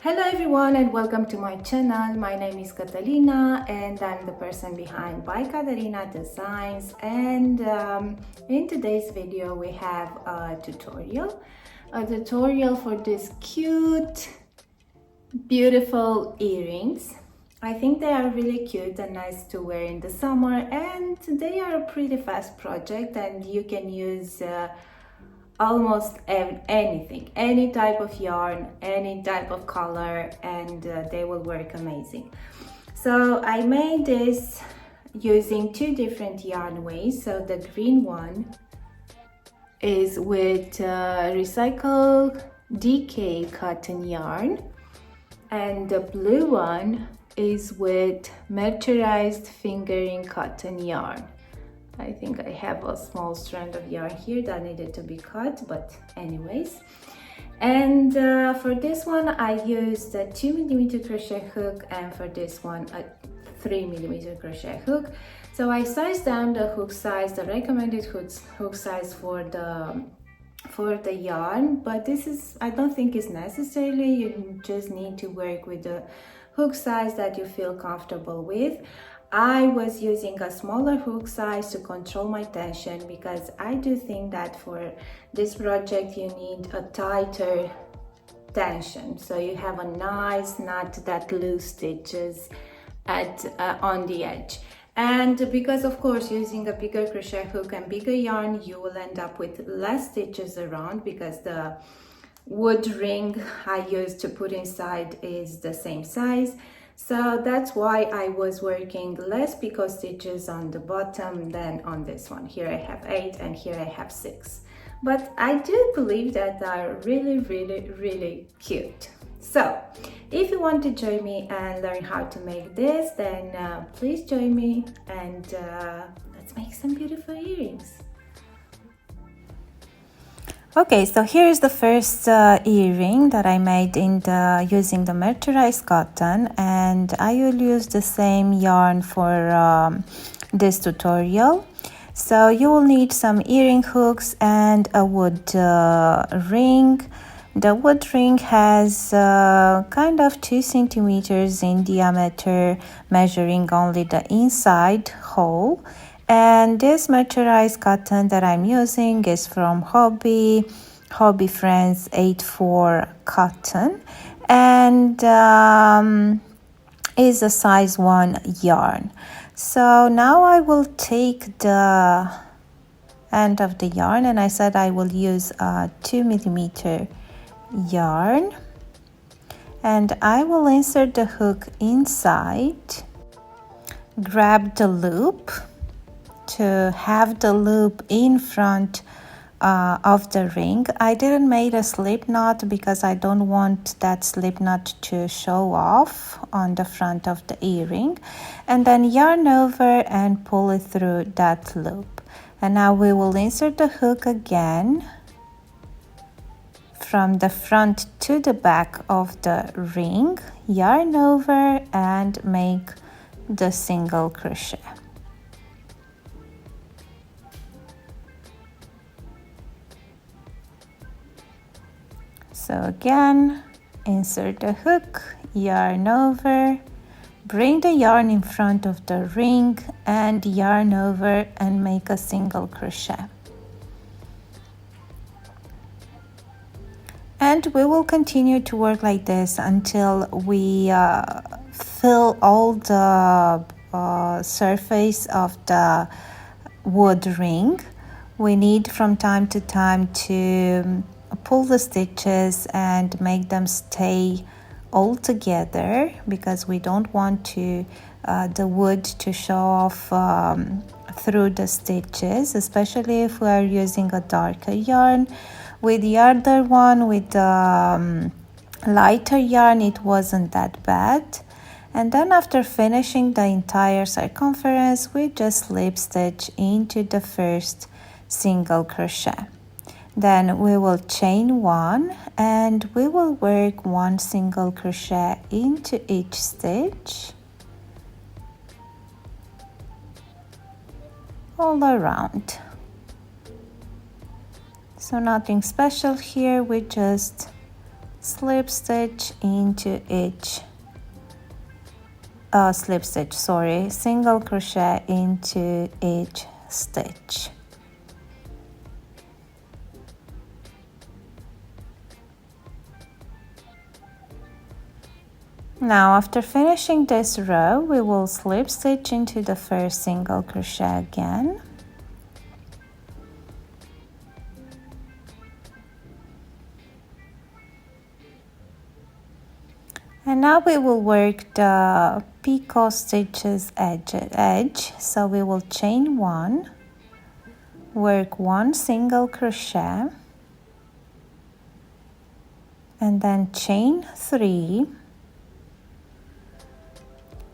Hello everyone and welcome to my channel. My name is Catalina and I'm the person behind by Catalina Designs, and in today's video we have a tutorial for this cute beautiful earrings. I think they are really cute and nice to wear in the summer, and they are a pretty fast project and you can use almost anything, any type of yarn, any type of color, and they will work amazing. So I made this using two different yarn ways. So the green one is with recycled DK cotton yarn, and the blue one is with mercerized fingering cotton yarn. I think I have a small strand of yarn here that needed to be cut, but anyways. And for this one I used a 2mm crochet hook, and for this one a 3mm crochet hook. So I sized down the hook size, the recommended hook size for the yarn, but this is, I don't think is necessarily. You just need to work with the hook size that you feel comfortable with. I was using a smaller hook size to control my tension, because I do think that for this project you need a tighter tension, so you have a nice, not that loose stitches at on the edge. And because of course using a bigger crochet hook and bigger yarn, you will end up with less stitches around, because the wood ring I used to put inside is the same size. So that's why I was working less picot stitches on the bottom than on this one. Here I have 8 and here I have 6. But I do believe that they are really cute. So if you want to join me and learn how to make this, then please join me, and let's make some beautiful earrings. Okay, so here's the first earring that I made using the mercerized cotton, and I will use the same yarn for this tutorial. So you will need some earring hooks and a wood ring. The wood ring has kind of 2 centimeters in diameter, measuring only the inside hole. And this mercerized cotton that I'm using is from Hobby Friends 84 cotton, and is a size 1 yarn. So now I will take the end of the yarn, and I said I will use a 2mm yarn, and I will insert the hook inside, grab the loop to have the loop in front of the ring. I didn't make a slip knot because I don't want that slip knot to show off on the front of the earring, and then yarn over and pull it through that loop. And now we will insert the hook again from the front to the back of the ring, yarn over and make the single crochet. So again, insert the hook, yarn over, bring the yarn in front of the ring and yarn over and make a single crochet. And we will continue to work like this until we fill all the surface of the wood ring. We need from time to time to pull the stitches and make them stay all together, because we don't want the wood to show off through the stitches, especially if we are using a darker yarn. With the other one, with the lighter yarn, it wasn't that bad. And then after finishing the entire circumference, we just slip stitch into the first single crochet. Then we will chain 1 and we will work 1 single crochet into each stitch all around. So nothing special here, we just slip stitch into each single crochet into each stitch. Now after finishing this row, we will slip stitch into the first single crochet again. And now we will work the picot stitches edge. So we will chain 1, work 1 single crochet, and then chain 3.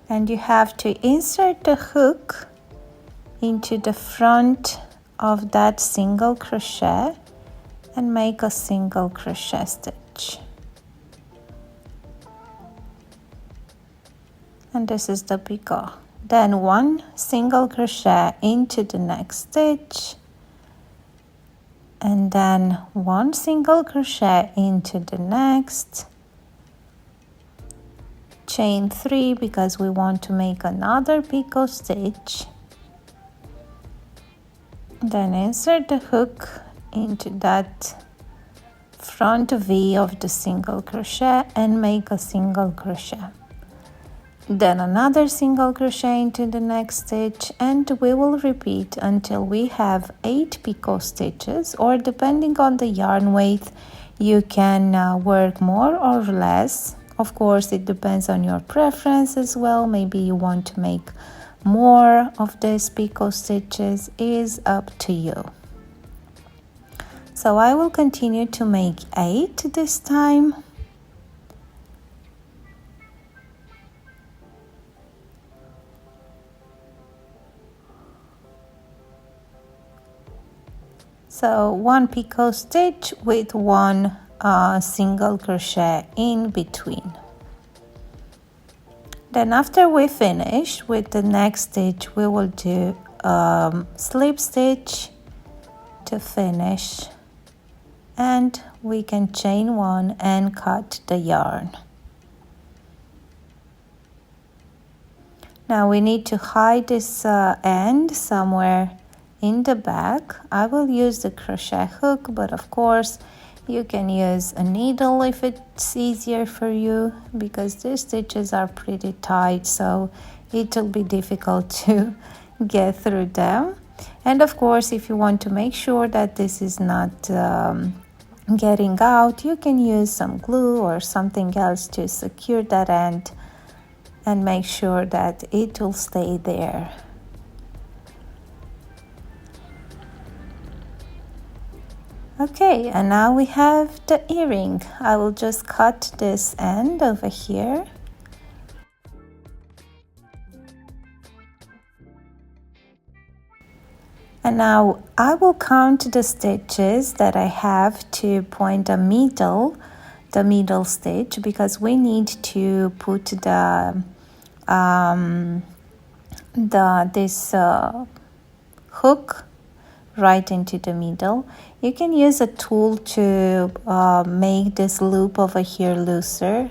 And you have to insert the hook into the front of that single crochet and make a single crochet stitch. And this is the picot. Then 1 single crochet into the next stitch, and then 1 single crochet into the next, chain 3 because we want to make another picot stitch, then insert the hook into that front V of the single crochet and make a single crochet, then another single crochet into the next stitch, and we will repeat until we have 8 picot stitches, or depending on the yarn weight you can work more or less. Of course, it depends on your preference as well. Maybe you want to make more of these picot stitches, is up to you. So I will continue to make 8 this time. So 1 picot stitch with 1 single crochet in between. Then after we finish with the next stitch, we will do slip stitch to finish, and we can chain 1 and cut the yarn. Now we need to hide this end somewhere in the back. I will use the crochet hook, but of course you can use a needle if it's easier for you, because these stitches are pretty tight, so it will be difficult to get through them. And of course, if you want to make sure that this is not getting out, you can use some glue or something else to secure that end and make sure that it will stay there. Okay, and now we have the earring. I will just cut this end over here. And now I will count the stitches that I have to point the middle stitch, because we need to put this hook right into the middle. You can use a tool to make this loop over here looser.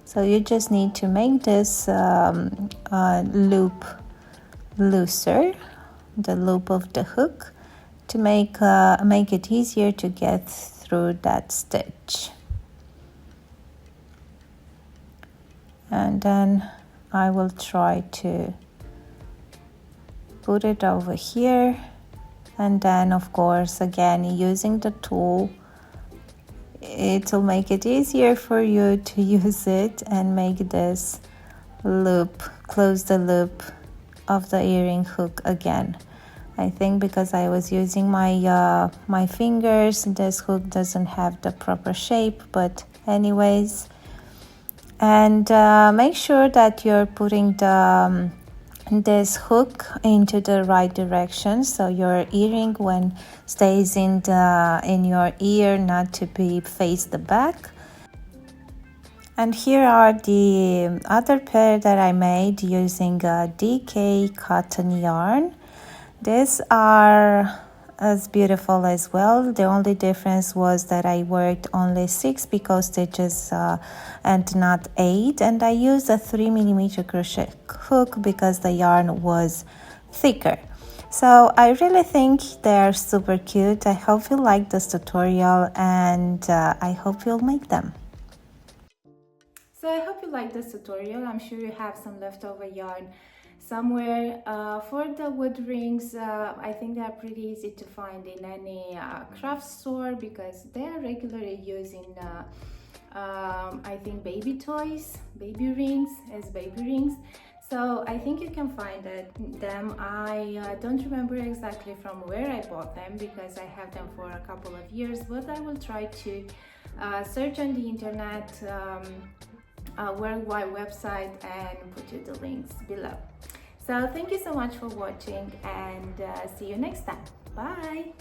So you just need to make this loop looser, the loop of the hook, to make it easier to get through that stitch. And then I will try to put it over here, and then of course again using the tool, it will make it easier for you to use it and make this loop, close the loop of the earring hook again. I think because I was using my fingers, this hook doesn't have the proper shape, but anyways. And make sure that you're putting this hook into the right direction, so your earring when stays in your ear, not to be face the back. And here are the other pair that I made using DK cotton yarn. These are as beautiful as well. The only difference was that I worked only 6 picot stitches and not 8, and I used a 3mm crochet hook because the yarn was thicker. So I really think they're super cute. I hope you like this tutorial, and I hope you'll make them. So I hope you like this tutorial. I'm sure you have some leftover yarn somewhere. For the wood rings, I think they are pretty easy to find in any craft store because they are regularly used in I think baby toys, baby rings, as baby rings. So I think you can find them. I don't remember exactly from where I bought them because I have them for a couple of years, but I will try to search on the internet, worldwide website, and put you the links below. So thank you so much for watching, and see you next time. Bye!